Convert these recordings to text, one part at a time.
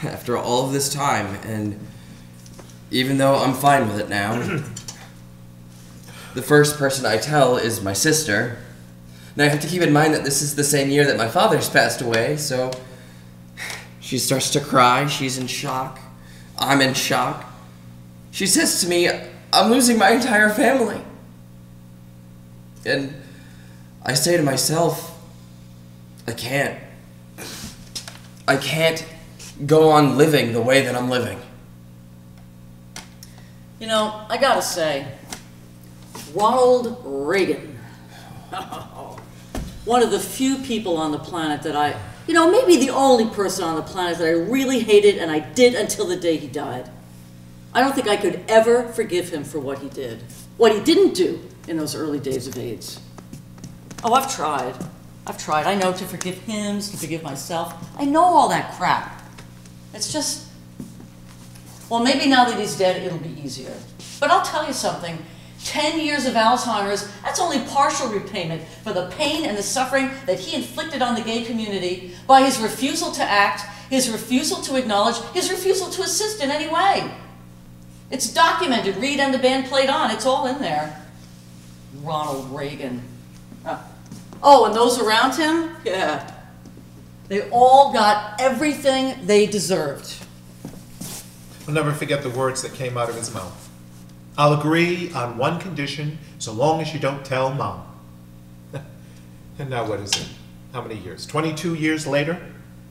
after all of this time, and even though I'm fine with it now, the first person I tell is my sister. And I have to keep in mind that this is the same year that my father's passed away, so she starts to cry. She's in shock. I'm in shock. She says to me, I'm losing my entire family. And I say to myself, I can't go on living the way that I'm living. You know, I gotta say, Ronald Reagan, one of the few people on the planet that maybe the only person on the planet that I really hated, and I did until the day he died. I don't think I could ever forgive him for what he did, what he didn't do in those early days of AIDS. Oh, I've tried. I know to forgive him, to forgive myself. I know all that crap. It's just, well, maybe now that he's dead, it'll be easier. But I'll tell you something. 10 years of Alzheimer's, that's only partial repayment for the pain and the suffering that he inflicted on the gay community by his refusal to act, his refusal to acknowledge, his refusal to assist in any way. It's documented. Reed and the band played on. It's all in there. Ronald Reagan. Oh, and those around him? Yeah. They all got everything they deserved. I'll never forget the words that came out of his mouth. I'll agree on one condition, so long as you don't tell Mom. And now what is it? How many years? 22 years later?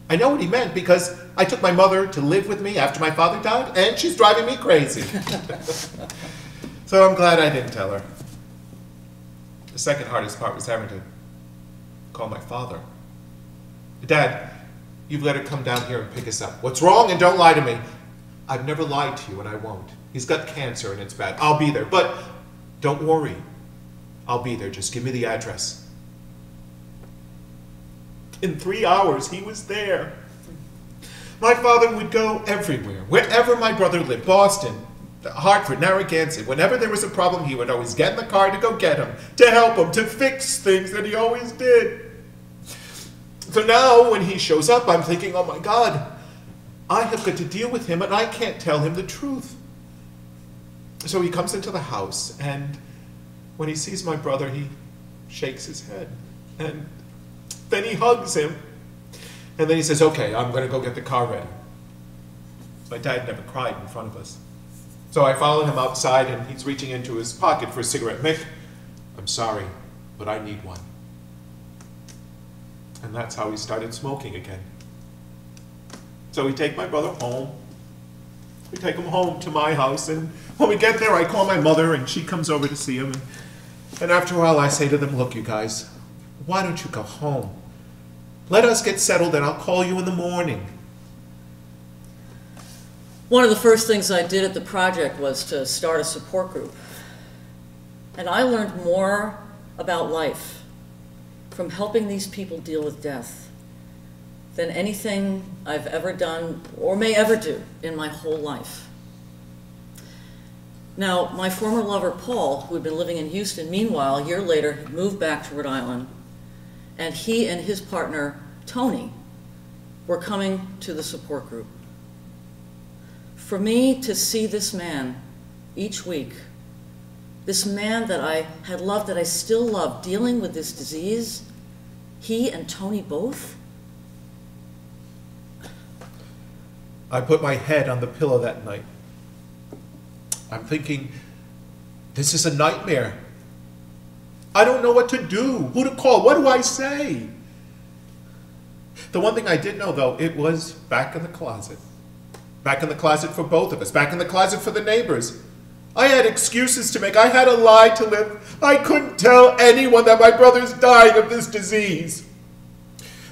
I know what he meant because I took my mother to live with me after my father died, and she's driving me crazy. So I'm glad I didn't tell her. The second hardest part was having to call my father. Dad, you've let her come down here and pick us up. What's wrong? And don't lie to me. I've never lied to you, and I won't. He's got cancer, and it's bad. I'll be there, but don't worry. I'll be there. Just give me the address. In 3 hours, he was there. My father would go everywhere, wherever my brother lived. Boston, Hartford, Narragansett. Whenever there was a problem, he would always get in the car to go get him, to help him, to fix things that he always did. So now, when he shows up, I'm thinking, oh my God, I have got to deal with him, and I can't tell him the truth. So he comes into the house, and when he sees my brother, he shakes his head, and then he hugs him, and then he says, okay, I'm going to go get the car ready. My dad never cried in front of us. So I follow him outside, and he's reaching into his pocket for a cigarette. Mick, I'm sorry, but I need one. And that's how he started smoking again. So we take my brother home. We take him home to my house, and when we get there, I call my mother, and she comes over to see him. And after a while, I say to them, look, you guys, why don't you go home? Let us get settled, and I'll call you in the morning. One of the first things I did at the project was to start a support group. And I learned more about life from helping these people deal with death than anything I've ever done or may ever do in my whole life. Now, my former lover, Paul, who had been living in Houston, meanwhile, a year later, had moved back to Rhode Island, and he and his partner, Tony, were coming to the support group. For me to see this man each week, this man that I had loved, that I still love, dealing with this disease, he and Tony both. I put my head on the pillow that night. I'm thinking, this is a nightmare. I don't know what to do, who to call, what do I say? The one thing I did know, though, it was back in the closet. Back in the closet for both of us, back in the closet for the neighbors. I had excuses to make. I had a lie to live. I couldn't tell anyone that my brother's dying of this disease.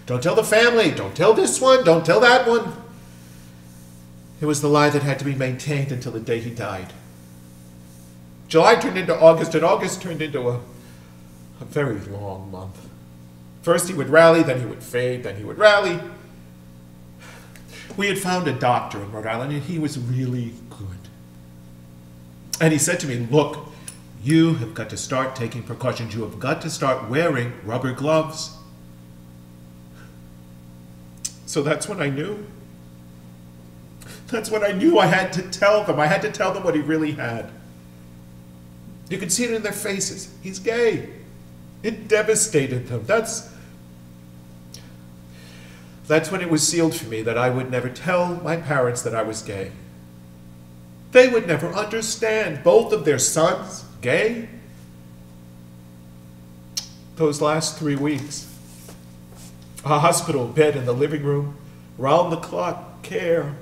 Don't tell the family. Don't tell this one. Don't tell that one. It was the lie that had to be maintained until the day he died. July turned into August, and August turned into a very long month. First he would rally, then he would fade, then he would rally. We had found a doctor in Rhode Island, and he was really good. And he said to me, look, you have got to start taking precautions. You have got to start wearing rubber gloves. So that's when I knew. That's when I knew I had to tell them. I had to tell them what he really had. You could see it in their faces. He's gay. It devastated them. That's when it was sealed for me that I would never tell my parents that I was gay. They would never understand. Both of their sons, gay. Those last 3 weeks. A hospital bed in the living room, round-the-clock care.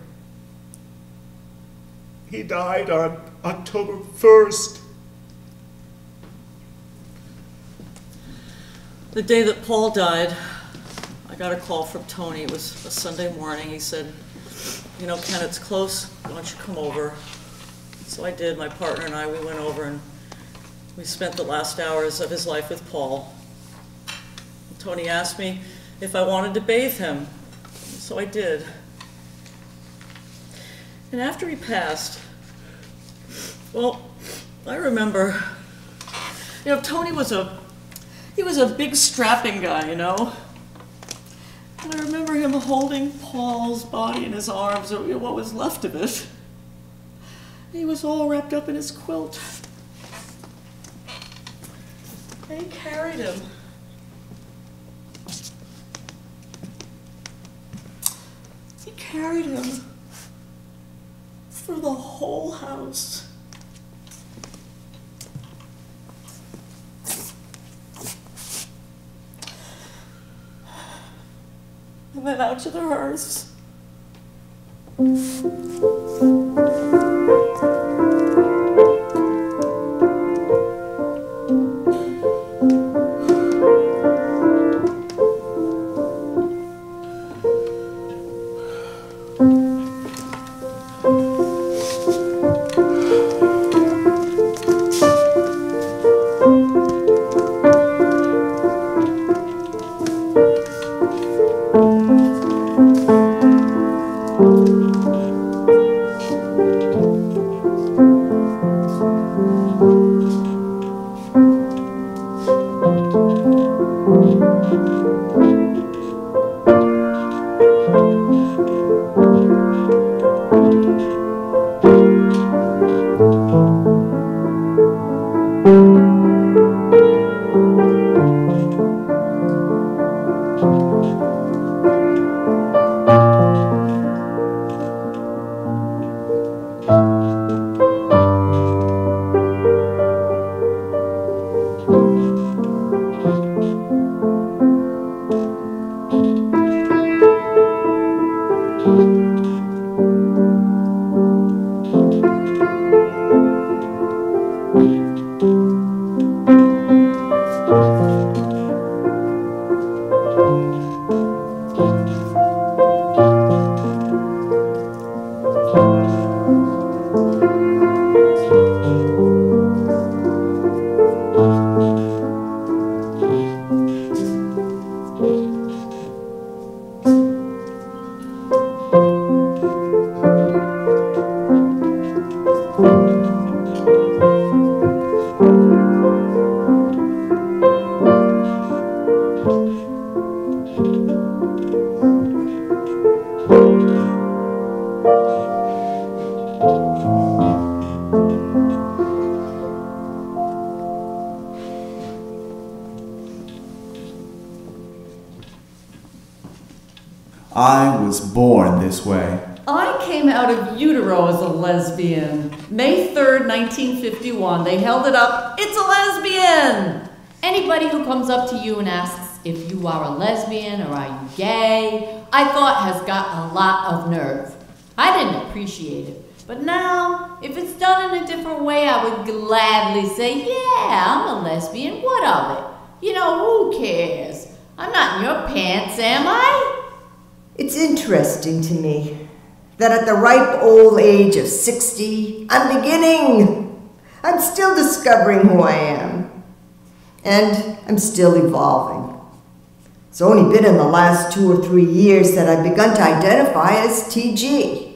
He died on October 1st. The day that Paul died, I got a call from Tony. It was a Sunday morning. He said, you know, Ken, it's close. Why don't you come over? So I did. My partner and I, we went over and we spent the last hours of his life with Paul. Tony asked me if I wanted to bathe him, so I did. And after he passed, well, I remember, you know, Tony was he was a big strapping guy, you know? And I remember him holding Paul's body in his arms, or what was left of it. He was all wrapped up in his quilt. And he carried him. He carried him through the whole house. And then out to the hearse. I was born this way. I came out of utero as a lesbian. May 3rd, 1951. They held it up. It's a lesbian! Anybody who comes up to you and asks if you are a lesbian or are you gay, I thought has got a lot of nerve. I didn't appreciate it. But now, if it's done in a different way, I would gladly say, yeah, I'm a lesbian. What of it? You know, who cares? I'm not in your pants, am I? It's interesting to me that at the ripe old age of 60, I'm beginning. I'm still discovering who I am. And I'm still evolving. It's only been in the last 2 or 3 years that I've begun to identify as TG.